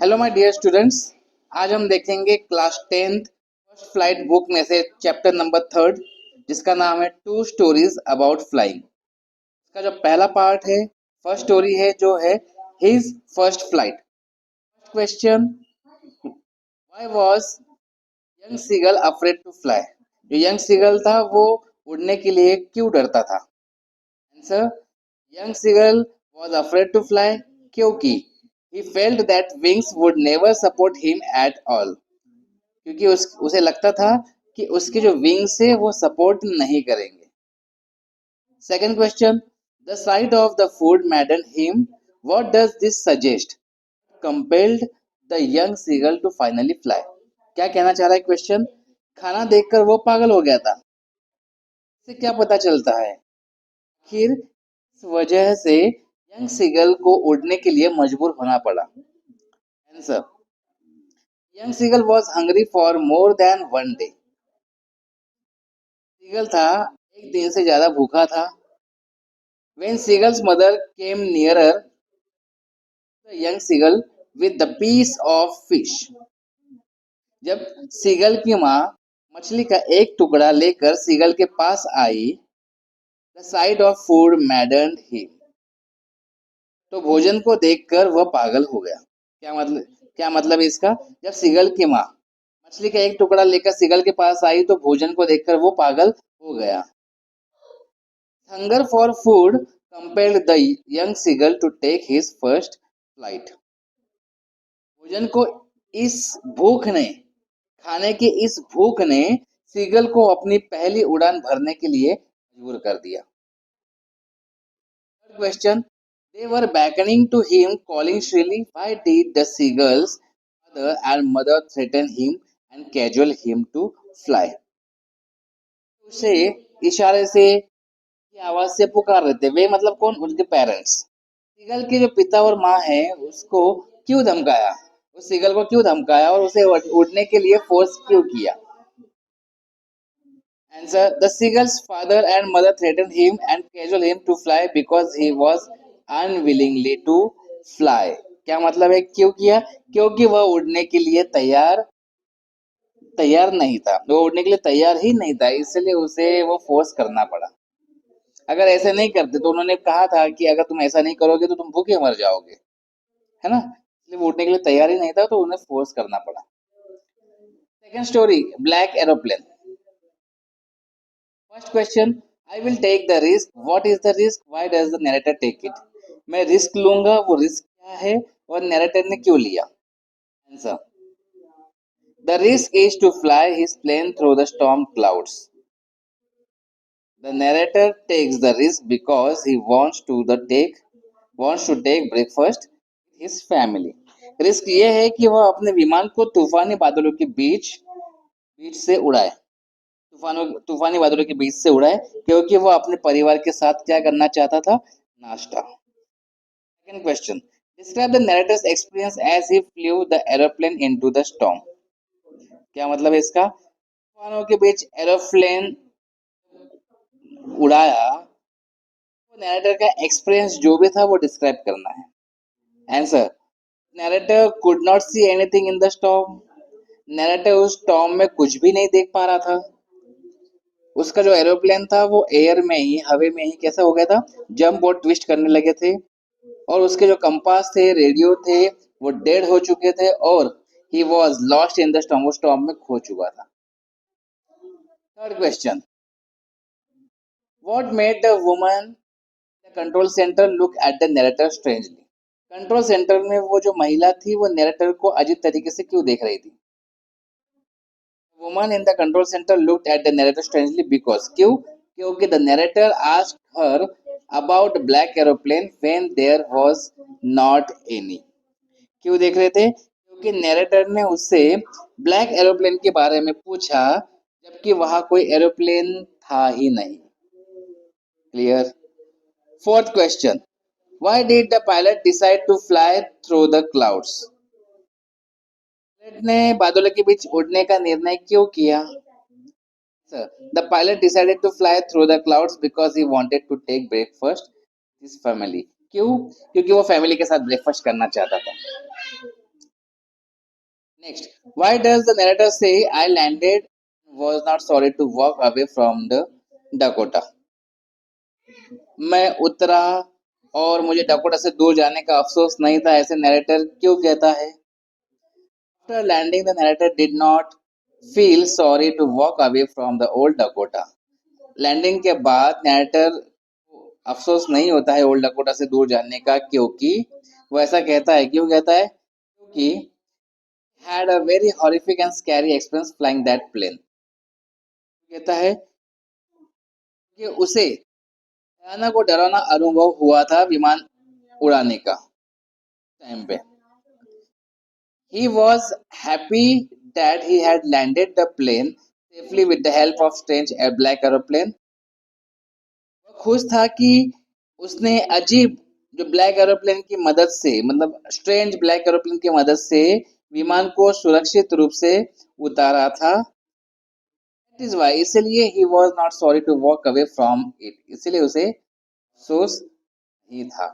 Hello my dear students. आज हम देखेंगे class 10th first flight book में से चैप्टर नंबर 3 जिसका नाम है टू स्टोरीज अबाउट फ्लाइंग। इसका जो पहला पार्ट है, फर्स्ट स्टोरी है जो है his first flight. Question, why was young seagull afraid to fly? जो यंग सीगल था वो उड़ने के लिए क्यों डरता था? Answer, young seagull was afraid to fly क्योंकि he felt that wings would never support him at all। क्योंकि उसे लगता था कि उसके जो विंग्स है वो सपोर्ट नहीं करेंगे। Second question, the sight of the food madden him, what does this suggest? Compelled the young seagull to finally fly. क्या कहना चाह रहा है क्वेश्चन? खाना देखकर वो पागल हो गया था। इससे क्या पता चलता है? आखिर इस वजह से यंग सीगल को उड़ने के लिए मजबूर होना पड़ा। Answer, young seagull was hungry for more than one day. Seagull था एक दिन से ज्यादा भूखा था। When Seagull's mother came nearer, the young seagull with the piece of fish। जब सीगल की माँ मछली का एक टुकड़ा लेकर सीगल के पास आई, the sight of food maddened him। तो भोजन को देखकर वह पागल हो गया। क्या मतलब इसका? जब सीगल की माँ मछली का एक टुकड़ा लेकर सीगल के पास आई तो भोजन को देखकर वो पागल हो गया। Hunger for food compelled the young seagull to take his first flight। भोजन को इस भूख ने खाने की इस भूख ने सीगल को अपनी पहली उड़ान भरने के लिए मजबूर कर दिया। Third question, they were beckoning to him calling shrilly, why did the seagull's father and mother threaten him and cajole him to fly? उसे इशारे से की आवाज से पुकार रहे थे। वे मतलब कौन? उनके पेरेंट्स। सीगल के जो पिता और माँ हैं उसको क्यों धमकाया? उस सीगल को क्यों धमकाया और उसे उड़ने के लिए फोर्स क्यों किया? Answer, the seagull's father and mother threatened him and cajoled him to fly because he was unwillingly to fly। क्या मतलब है क्यों किया? क्योंकि वह उड़ने के लिए तैयार नहीं था। वो उड़ने के लिए तैयार ही नहीं था, इसलिए उसे वो फोर्स करना पड़ा। अगर ऐसे नहीं करते तो उन्होंने कहा था कि अगर तुम ऐसा नहीं करोगे तो तुम भूखे मर जाओगे, है ना? इसलिए वो उड़ने के लिए तैयार ही नहीं था तो उन्हें फोर्स करना पड़ा। Second story, black aeroplane. First question, I will take the risk, what is the risk, why does the narrator take it? मैं रिस्क लूंगा, वो रिस्क क्या है और नरेटर ने क्यों लिया? Answer, the risk is to fly his plane through the storm clouds. The narrator takes the risk because he wants to take breakfast with his family। Risk ये है कि वह अपने विमान को तूफानी बादलों के बीच बीच से उड़ाए तूफानी बादलों के बीच से उड़ाए क्योंकि वह अपने परिवार के साथ क्या करना चाहता था? नाश्ता। Second question, describe the narrator's experience as he flew the aeroplane into the storm. क्या मतलब है इसका? तूफानों के बीच एरोप्लेन उड़ाया, वो नरेटर का एक्सपीरियंस जो भी था वो डिस्क्राइब करना है। Answer, narrator could not see anything in the storm. Narrator उस स्टॉर्म में कुछ भी नहीं देख पा रहा था। उसका जो एरोप्लेन था वो एयर में ही, हवा में ही कैसा हो गया था? जंप और ट्विस्ट करने लगे थे और उसके जो कंपास थे, रेडियो थे, वो डेड हो चुके थे और he was lost in the storm, वो स्टॉर्म में खो चुका था। Third question, what made the woman the control centre look at the narrator strangely? Control centre में वो जो महिला थी वो नरेटर को अजीब तरीके से क्यों देख रही थी? Woman in the control centre looked at the narrator strangely because, क्यों? क्योंकि the narrator asked her about black aeroplane when there was not any. क्यों देख रहे थे? क्योंकि नरेटर ने उससे ब्लैक एरोप्लेन के बारे में पूछा जबकि वहां कोई एरोप्लेन था ही नहीं। Clear? Fourth question, why did the pilot decide to fly through the clouds? Pilot ने बादलों के बीच उड़ने का निर्णय क्यों किया? The pilot decided to fly through the clouds because he wanted to take breakfast with his family। क्यों? क्योंकि वो फैमिली के साथ ब्रेकफास्ट करना चाहता था। Next, why does the narrator say I landed was not sorry to walk away from the Dakota. मैं उतरा और मुझे डकोटा से दूर जाने का अफसोस नहीं था, ऐसे नरेटर क्यों कहता है? After landing, the narrator did not feel sorry to walk away from the old Dakota. Landing के बाद नैरेटर को अफसोस नहीं होता है ओल्ड डकोटा से दूर जाने का, क्योंकि वो ऐसा कहता है, क्यों कहता है? क्योंकि had a very horrific and scary experience flying that plane. कहता है कि उसे भयानक और डरावना अनुभव हुआ था विमान उड़ाने का टाइम पे. He was happy that he had landed the plane safely with the help of strange black aeroplane. वो खुश था कि उसने अजीब जो ब्लैक एरोप्लेन की मदद से, मतलब स्ट्रेंज ब्लैक एरोप्लेन की मदद से विमान को सुरक्षित रूप से उतारा था. That is why, इसलिए he was not sorry to walk away from it, इसलिए उसे अफसोस ही था.